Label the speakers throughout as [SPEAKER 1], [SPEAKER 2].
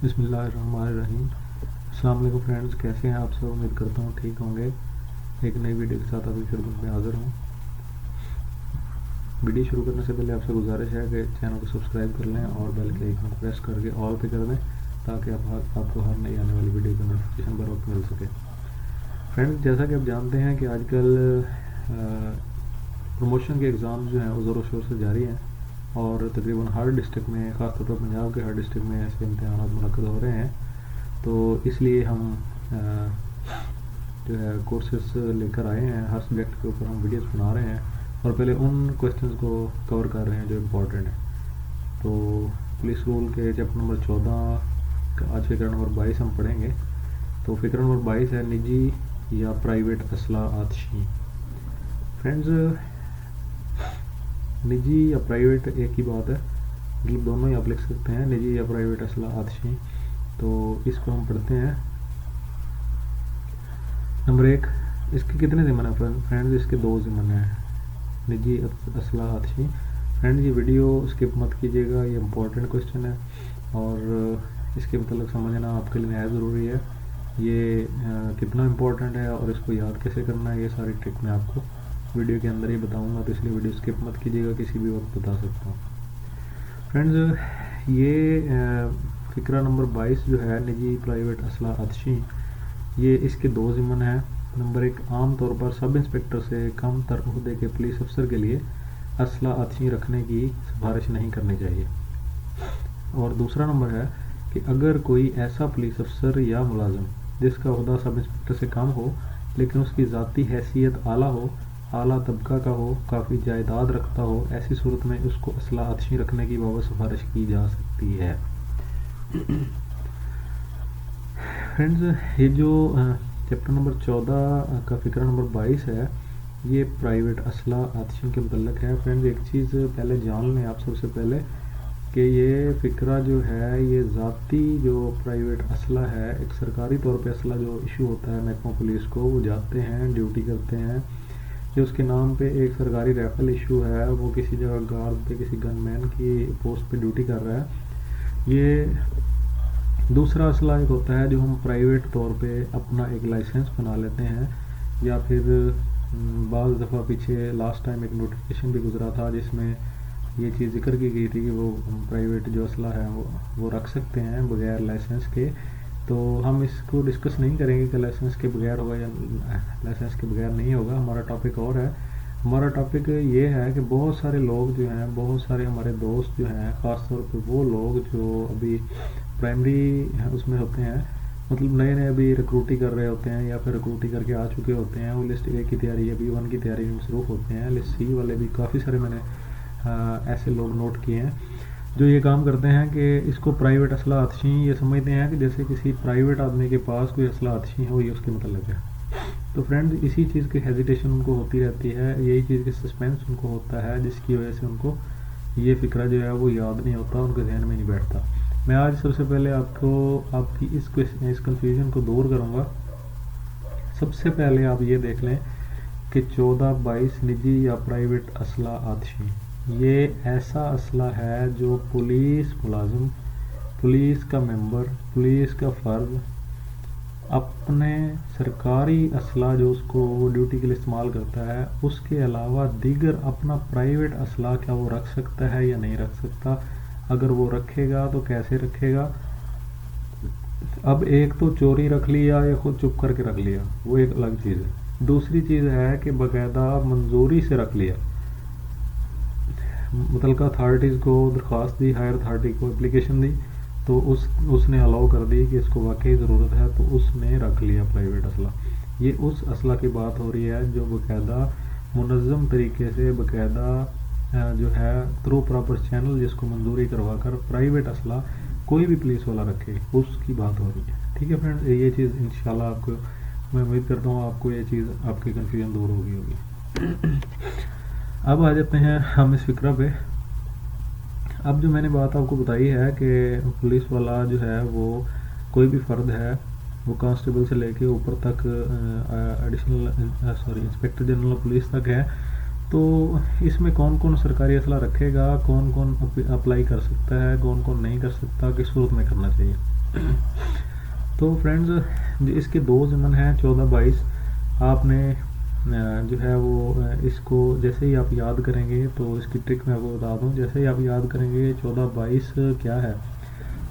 [SPEAKER 1] بسم اللہ الرحمن الرحیم۔ السلام علیکم فرینڈز، کیسے ہیں آپ سب؟ امید کرتا ہوں ٹھیک ہوں گے۔ ایک نئی ویڈیو کے ساتھ آپ کی خدمت میں حاضر ہوں۔ ویڈیو شروع کرنے سے پہلے آپ سے گزارش ہے کہ چینل کو سبسکرائب کر لیں اور بیل کے آئیکن کو پریس کر کے آل پہ کر دیں تاکہ آپ کو ہر نئی آنے والی ویڈیو کا نوٹیفیکیشن بر وقت مل سکے۔ فرینڈز، جیسا کہ آپ جانتے ہیں کہ آج کل پروموشن کے ایگزام جو ہیں وہ زور و شور سے جاری ہیں اور تقریباً ہر ڈسٹرکٹ میں، خاص طور پر پنجاب کے ہر ڈسٹرکٹ میں ایسے امتحانات منعقد ہو رہے ہیں۔ تو اس لیے ہم جو ہے کورسز لے کر آئے ہیں، ہر سبجیکٹ کے اوپر ہم ویڈیوز بنا رہے ہیں اور پہلے ان کویسچنز کو کور کر رہے ہیں جو امپورٹنٹ ہیں۔ تو پولیس رول کے چیپٹر نمبر 14 کا آج فکر نمبر 22 ہم پڑھیں گے۔ تو فکر نمبر 22 ہے نجی یا پرائیویٹ اسلحہ آتشی۔ فرینڈز، نجی یا پرائیویٹ ایک ہی بات ہے، مطلب دونوں ہی آپ لکھ سکتے ہیں، نجی یا پرائیویٹ اسلحہ آتشی۔ تو اس کو ہم پڑھتے ہیں۔ نمبر 1، اس کے کتنے ضمن ہیں فرینڈز؟ اس کے 2 ضمن ہیں، نجی اسلحہ آتشی۔ فرینڈز، یہ ویڈیو اسکپ مت کیجیے گا، یہ امپورٹنٹ کویسچن ہے اور اس کے متعلق سمجھنا آپ کے لیے نہایت ضروری ہے۔ یہ کتنا امپورٹنٹ ہے اور اس کو یاد کیسے کرنا ہے، یہ ساری ٹرک میں آپ کو ویڈیو کے اندر ہی بتاؤں گا، تو اس لیے ویڈیو اسکپ مت کیجیے گا، کسی بھی وقت بتا سکتا ہوں۔ فرینڈز، یہ فقرہ نمبر 22 جو ہے نجی پرائیویٹ اسلحہ آتشی، یہ اس کے 2 ضمن ہیں۔ نمبر 1، عام طور پر سب انسپکٹر سے کم تر عہدے کے پولیس افسر کے لیے اسلحہ آتشی رکھنے کی سفارش نہیں کرنی چاہیے۔ اور دوسرا نمبر ہے کہ اگر کوئی ایسا پولیس افسر یا ملازم جس کا عہدہ سب انسپکٹر سے کم ہو لیکن اس کی ذاتی حیثیت اعلیٰ ہو، اعلیٰ طبقہ کا ہو، کافی جائیداد رکھتا ہو، ایسی صورت میں اس کو اسلحہ آتشی رکھنے کی بابت سفارش کی جا سکتی ہے۔ فرینڈز، یہ جو چیپٹر نمبر 14 کا فقرہ نمبر 22 ہے، یہ پرائیویٹ اسلحہ آتشی کے متعلق ہے۔ فرینڈز، ایک چیز پہلے جان لیں آپ سب سے پہلے کہ یہ فقرہ جو ہے یہ ذاتی جو پرائیویٹ اسلحہ ہے، ایک سرکاری طور پہ اسلحہ جو ایشو ہوتا ہے محکمہ پولیس کو، وہ جاتے ہیں ڈیوٹی کرتے ہیں، یہ اس کے نام پہ ایک سرکاری رائفل ایشو ہے، وہ کسی جگہ گارڈ پہ کسی گن مین کی پوسٹ پہ ڈیوٹی کر رہا ہے۔ یہ دوسرا اسلحہ ایک ہوتا ہے جو ہم پرائیویٹ طور پہ اپنا ایک لائسنس بنا لیتے ہیں، یا پھر بعض دفعہ پیچھے لاسٹ ٹائم ایک نوٹیفیکیشن بھی گزرا تھا جس میں یہ چیز ذکر کی گئی تھی کہ وہ پرائیویٹ جو اسلحہ ہے وہ رکھ سکتے ہیں بغیر لائسنس کے۔ تو ہم اس کو ڈسکس نہیں کریں گے کہ لائسنس کے بغیر ہوگا یا لائسنس کے بغیر نہیں ہوگا، ہمارا ٹاپک اور ہے۔ ہمارا ٹاپک یہ ہے کہ بہت سارے لوگ جو ہیں، بہت سارے ہمارے دوست جو ہیں، خاص طور پہ وہ لوگ جو ابھی پرائمری اس میں ہوتے ہیں، مطلب نئے نئے ابھی ریکروٹی کر رہے ہوتے ہیں یا پھر ریکروٹی کر کے آ چکے ہوتے ہیں، وہ لسٹ 1 کی تیاری یا B1 کی تیاری میں مصروف ہوتے ہیں۔ لسٹ C والے بھی کافی سارے میں نے ایسے لوگ نوٹ کیے ہیں جو یہ کام کرتے ہیں کہ اس کو پرائیویٹ اسلحہ آتشی یہ سمجھتے ہیں کہ جیسے کسی پرائیویٹ آدمی کے پاس کوئی اسلحہ آتشی ہو، یہ اس کے متعلق ہے۔ تو فرینڈز، اسی چیز کی ہیزیٹیشن ان کو ہوتی رہتی ہے، یہی چیز کی سسپینس ان کو ہوتا ہے، جس کی وجہ سے ان کو یہ فقرہ جو ہے وہ یاد نہیں ہوتا، ان کے ذہن میں نہیں بیٹھتا۔ میں آج سب سے پہلے آپ کی اس کنفیوژن کو دور کروں گا۔ سب سے پہلے آپ یہ دیکھ لیں کہ 14-22 نجی یا پرائیویٹ اسلحہ آتشی یہ ایسا اسلحہ ہے جو پولیس ملازم، پولیس کا ممبر، پولیس کا فرد اپنے سرکاری اسلحہ جو اس کو وہ ڈیوٹی کے لیے استعمال کرتا ہے، اس کے علاوہ دیگر اپنا پرائیویٹ اسلحہ کیا وہ رکھ سکتا ہے یا نہیں رکھ سکتا؟ اگر وہ رکھے گا تو کیسے رکھے گا؟ اب ایک تو چوری رکھ لیا یا خود چپ کر کے رکھ لیا، وہ ایک الگ چیز ہے۔ دوسری چیز ہے کہ باقاعدہ منظوری سے رکھ لیا، متعلقہ اتھارٹیز کو درخواست دی، ہائر اتھارٹی کو اپلیکیشن دی، تو اس نے الاؤ کر دی کہ اس کو واقعی ضرورت ہے، تو اس نے رکھ لیا پرائیویٹ اسلحہ۔ یہ اس اسلحہ کی بات ہو رہی ہے جو باقاعدہ منظم طریقے سے، باقاعدہ جو ہے تھرو پراپر چینل، جس کو منظوری کروا کر پرائیویٹ اسلحہ کوئی بھی پولیس والا رکھے، اس کی بات ہو رہی ہے۔ ٹھیک ہے فرینڈ، یہ چیز انشاءاللہ آپ کو، میں امید کرتا ہوں آپ کو یہ چیز، آپ کی کنفیوژن دور ہو گئی ہوگی۔ اب آ جاتے ہیں ہم اس فقرہ پہ۔ اب جو میں نے بات آپ کو بتائی ہے کہ پولیس والا جو ہے وہ کوئی بھی فرد ہے، وہ کانسٹیبل سے لے کے اوپر تک انسپیکٹر جنرل پولیس تک ہے، تو اس میں کون کون سرکاری اسلحہ رکھے گا، کون کون اپلائی کر سکتا ہے، کون کون نہیں کر سکتا، کس صورت میں کرنا چاہیے۔ تو فرینڈز اس کے دو ضمن ہیں 14-22. آپ نے جو ہے وہ اس کو جیسے ہی آپ یاد کریں گے تو اس کی ٹرک میں آپ کو بتا دوں. جیسے ہی آپ یاد کریں گے 14-22 کیا ہے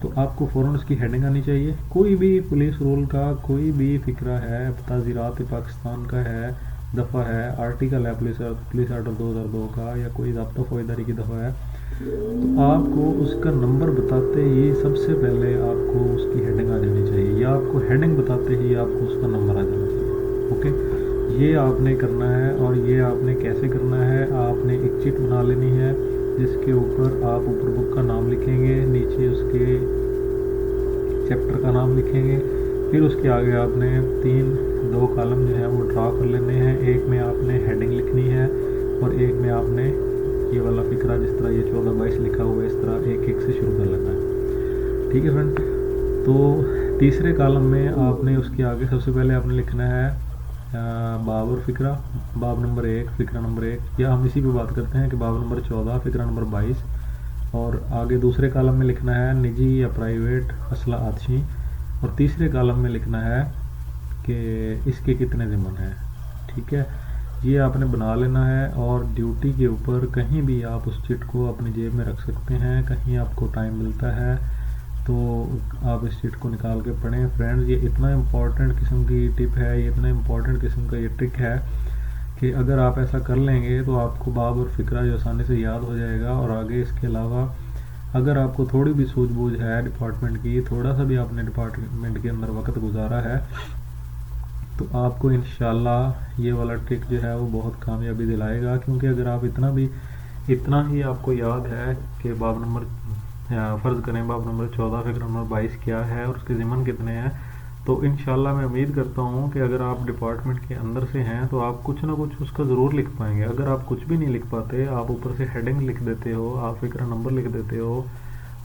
[SPEAKER 1] تو آپ کو فوراً اس کی ہیڈنگ آنی چاہیے. کوئی بھی پولیس رول کا کوئی بھی فقرہ ہے، تعزیرات پاکستان کا ہے، دفعہ ہے، آرٹیکل ہے پولیس آرڈر 2002 کا، یا کوئی ضابطہ فوجداری کی دفعہ ہے، تو آپ کو اس کا نمبر بتاتے ہی سب سے پہلے آپ کو اس کی ہیڈنگ آ جانی چاہیے، یا آپ کو ہیڈنگ بتاتے ہی آپ کو اس کا نمبر آ جانا چاہیے. اوکے، یہ آپ نے کرنا ہے. اور یہ آپ نے کیسے کرنا ہے، آپ نے ایک چٹ بنا لینی ہے جس کے اوپر آپ اوپر بک کا نام لکھیں گے، نیچے اس کے چیپٹر کا نام لکھیں گے. پھر اس کے آگے آپ نے دو کالم جو ہیں وہ ڈرا کر لینے ہیں. ایک میں آپ نے ہیڈنگ لکھنی ہے اور ایک میں آپ نے یہ والا فقرہ جس طرح یہ 14-22 لکھا ہوا ہے اس طرح ایک ایک سے شروع کر لینا ہے. ٹھیک ہے فرینڈ. تو تیسرے کالم میں آپ نے اس کے آگے سب سے پہلے آپ نے لکھنا ہے باب اور فقرہ، باب نمبر 1 فقرہ نمبر 1، یا ہم اسی پہ بات کرتے ہیں کہ باب نمبر 14 فقرہ نمبر 22. اور آگے دوسرے کالم میں لکھنا ہے نجی یا پرائیویٹ اسلحہ آتشی، اور تیسرے کالم میں لکھنا ہے کہ اس کے کتنے ضمن ہیں. ٹھیک ہے، یہ آپ نے بنا لینا ہے. اور ڈیوٹی کے اوپر کہیں بھی آپ اس چٹ کو اپنی جیب میں رکھ سکتے ہیں. کہیں آپ کو ٹائم ملتا ہے تو آپ اس چٹ کو نکال کے پڑھیں. فرینڈز یہ اتنا امپورٹنٹ قسم کی ٹپ ہے، یہ اتنا امپورٹنٹ قسم کا یہ ٹرک ہے کہ اگر آپ ایسا کر لیں گے تو آپ کو باب اور فقرہ جو آسانی سے یاد ہو جائے گا. اور آگے اس کے علاوہ اگر آپ کو تھوڑی بھی سوجھ بوجھ ہے ڈپارٹمنٹ کی، تھوڑا سا بھی آپ نے ڈپارٹمنٹ کے اندر وقت گزارا ہے، تو آپ کو انشاءاللہ یہ والا ٹرک جو ہے وہ بہت کامیابی دلائے گا. کیونکہ اگر آپ اتنا ہی آپ کو یاد ہے کہ باب نمبر فرض کریں باب نمبر 14 فقرہ نمبر 22 کیا ہے اور اس کے ضمن کتنے ہیں، تو انشاءاللہ میں امید کرتا ہوں کہ اگر آپ ڈپارٹمنٹ کے اندر سے ہیں تو آپ کچھ نہ کچھ اس کا ضرور لکھ پائیں گے. اگر آپ کچھ بھی نہیں لکھ پاتے، آپ اوپر سے ہیڈنگ لکھ دیتے ہو، آپ فقرہ نمبر لکھ دیتے ہو،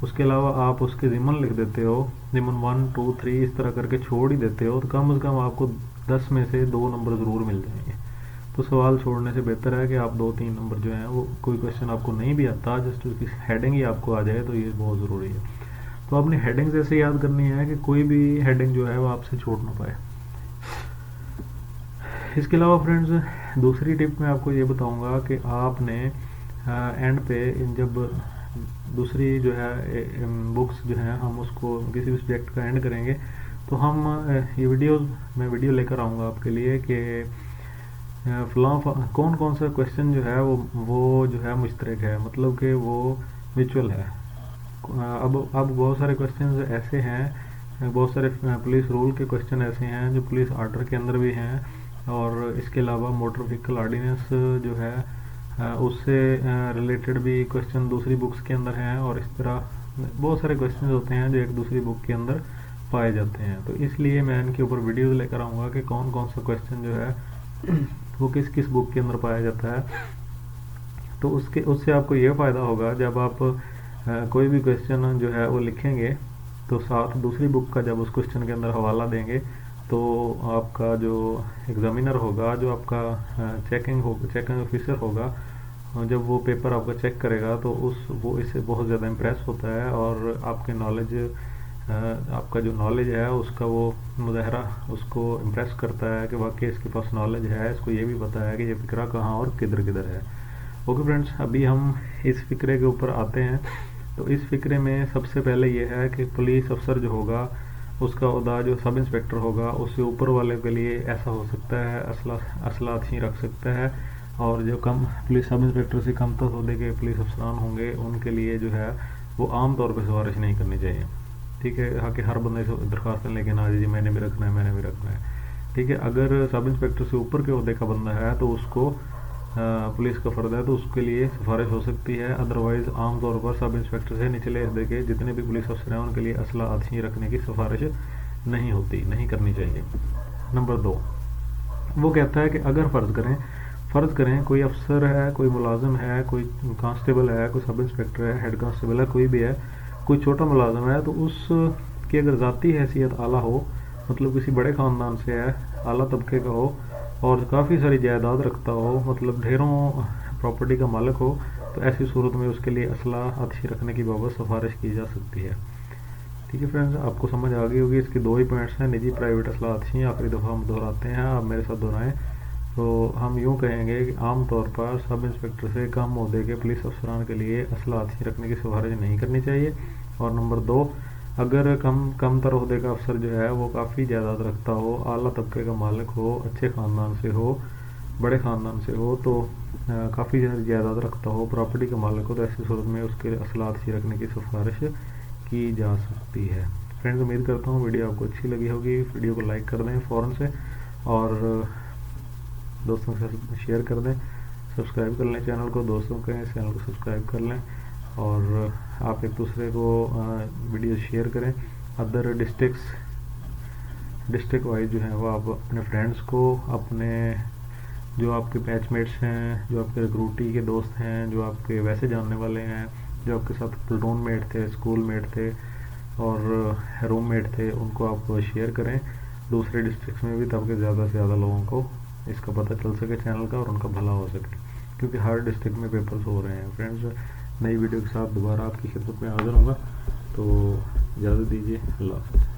[SPEAKER 1] اس کے علاوہ آپ اس کے ضمن لکھ دیتے ہو، ضمن 1 2 3 اس طرح کر کے چھوڑ ہی دیتے ہو، تو کم از کم آپ کو 10 میں سے 2 نمبر ضرور مل جائیں گے. تو سوال چھوڑنے سے بہتر ہے کہ آپ 2-3 نمبر جو ہیں وہ کوئی کوشچن آپ کو نہیں بھی آتا، جسٹ اس کی ہیڈنگ ہی آپ کو آ جائے تو یہ بہت ضروری ہے. تو آپ نے ہیڈنگ ایسے یاد کرنی ہے کہ کوئی بھی ہیڈنگ جو ہے وہ آپ سے چھوٹ نہ پائے. اس کے علاوہ فرینڈز دوسری ٹپ میں آپ کو یہ بتاؤں گا کہ آپ نے اینڈ پہ جب دوسری جو ہے بکس جو ہیں ہم اس کو کسی بھی سبجیکٹ کا اینڈ کریں گے تو ہم یہ میں ویڈیو لے کر آؤں گا آپ کے لیے کہ فلاں کون سا کویشچن جو ہے وہ جو ہے مشترک ہے، مطلب کہ وہ میچول ہے. اب بہت سارے کویشچنز ایسے ہیں، بہت سارے پولیس رول کے کویشچن ایسے ہیں جو پولیس آرڈر کے اندر بھی ہیں، اور اس کے علاوہ موٹر وہیکل آرڈیننس جو ہے اس سے ریلیٹڈ بھی کویشچن دوسری بکس کے اندر ہیں، اور اس طرح بہت سارے کویشچنز ہوتے ہیں جو ایک دوسری بک کے اندر پائے جاتے ہیں. تو اس لیے میں ان کے اوپر ویڈیوز لے کر آؤں گا کہ کون سا کویشچن جو ہے وہ کس بک کے اندر پایا جاتا ہے. تو اس سے آپ کو یہ فائدہ ہوگا جب آپ کوئی بھی کویشچن جو ہے وہ لکھیں گے تو ساتھ دوسری بک کا جب اس کویشچن کے اندر حوالہ دیں گے تو آپ کا جو ایگزامینر ہوگا، جو آپ کا چیکنگ آفیسر ہوگا، جب وہ پیپر آپ کا چیک کرے گا تو وہ اس سے بہت زیادہ امپریس ہوتا ہے، اور آپ کے آپ کا جو نالج ہے اس کا وہ مظاہرہ اس کو امپریس کرتا ہے کہ واقعی اس کے پاس نالج ہے، اس کو یہ بھی پتہ ہے کہ یہ فقرہ کہاں اور کدھر ہے. اوکے فرینڈس، ابھی ہم اس فقرے کے اوپر آتے ہیں. تو اس فقرے میں سب سے پہلے یہ ہے کہ پولیس افسر جو ہوگا اس کا عہدہ جو سب انسپیکٹر ہوگا اس سے اوپر والے کے لیے ایسا ہو سکتا ہے اسلحہ آتشی رکھ سکتا ہے، اور جو کم پولیس سب انسپیکٹر سے کم تر عہدے کے پولیس افسران ہوں گے ان کے لیے جو ہے وہ عام طور پہ سفارش نہیں کرنی چاہیے. ٹھیک ہے، کہ ہر بندے سے درخواست لے کے نہ جی میں نے بھی رکھنا ہے. ٹھیک ہے، اگر سب انسپیکٹر سے اوپر کے عہدے کا بندہ ہے تو اس کو پولیس کا فرد ہے تو اس کے لیے سفارش ہو سکتی ہے. ادروائز عام طور پر سب انسپیکٹر سے نچلے عہدے کے جتنے بھی پولیس افسر ہیں ان کے لیے اسلحہ آتشی رکھنے کی سفارش نہیں کرنی چاہیے. نمبر 2 وہ کہتا ہے کہ اگر فرض کریں کوئی افسر ہے، کوئی ملازم ہے، کوئی کانسٹیبل ہے، کوئی سب انسپیکٹر ہے، ہیڈ کانسٹیبل ہے، کوئی بھی ہے، کوئی چھوٹا ملازم ہے، تو اس کی اگر ذاتی حیثیت اعلیٰ ہو، مطلب کسی بڑے خاندان سے ہے، اعلیٰ طبقے کا ہو اور کافی ساری جائیداد رکھتا ہو، مطلب ڈھیروں پراپرٹی کا مالک ہو، تو ایسی صورت میں اس کے لیے اسلحہ آتشی رکھنے کی بابت سفارش کی جا سکتی ہے. ٹھیک ہے فرینڈز، آپ کو سمجھ آ گئی ہوگی، اس کے دو ہی پوائنٹس ہیں، نجی پرائیویٹ اسلحہ آتشی، آخری دفعہ ہم دہراتے ہیں، آپ میرے ساتھ دہرائیں۔ تو ہم یوں کہیں گے کہ عام طور پر سب انسپکٹر سے کم عہدے کے پولیس افسران کے لیے اسلحہ آتشی رکھنے کی سفارش نہیں کرنی چاہیے۔ اور نمبر 2، اگر کم تر عہدے کا افسر جو ہے وہ کافی جائیداد رکھتا ہو، اعلیٰ طبقے کا مالک ہو، اچھے خاندان سے ہو، بڑے خاندان سے ہو، تو کافی جائیداد رکھتا ہو، پراپرٹی کا مالک ہو، تو ایسی صورت میں اس کے اسلحہ آتشی رکھنے کی سفارش کی جا سکتی ہے۔ فرینڈز، امید کرتا ہوں ویڈیو آپ کو اچھی لگی ہوگی، ویڈیو کو لائک کر دیں فوراً سے، اور دوستوں کے ساتھ شیئر کر دیں، سبسکرائب کر لیں چینل کو، دوستوں کے چینل کو سبسکرائب کر لیں، اور آپ ایک دوسرے کو ویڈیو شیئر کریں۔ ادر ڈسٹرکٹ وائز جو ہیں وہ آپ اپنے فرینڈس کو، اپنے جو آپ کے بیچ میٹس ہیں، جو آپ کے ریکروٹی کے دوست ہیں، جو آپ کے ویسے جاننے والے ہیں، جو آپ کے ساتھ پلٹون میٹ تھے، اسکول میٹ تھے اور روم میٹ تھے، ان کو آپ شیئر کریں دوسرے ڈسٹرکٹس میں بھی، تاکہ زیادہ سے زیادہ لوگوں کو اس کا پتہ چل سکے چینل کا، اور ان کا بھلا ہو سکے، کیونکہ ہر ڈسٹرکٹ میں پیپرز ہو رہے ہیں۔ فرینڈز، نئی ویڈیو کے ساتھ دوبارہ آپ کی خدمت میں حاضر ہوں گا، تو اجازت دیجیے، اللہ حافظ۔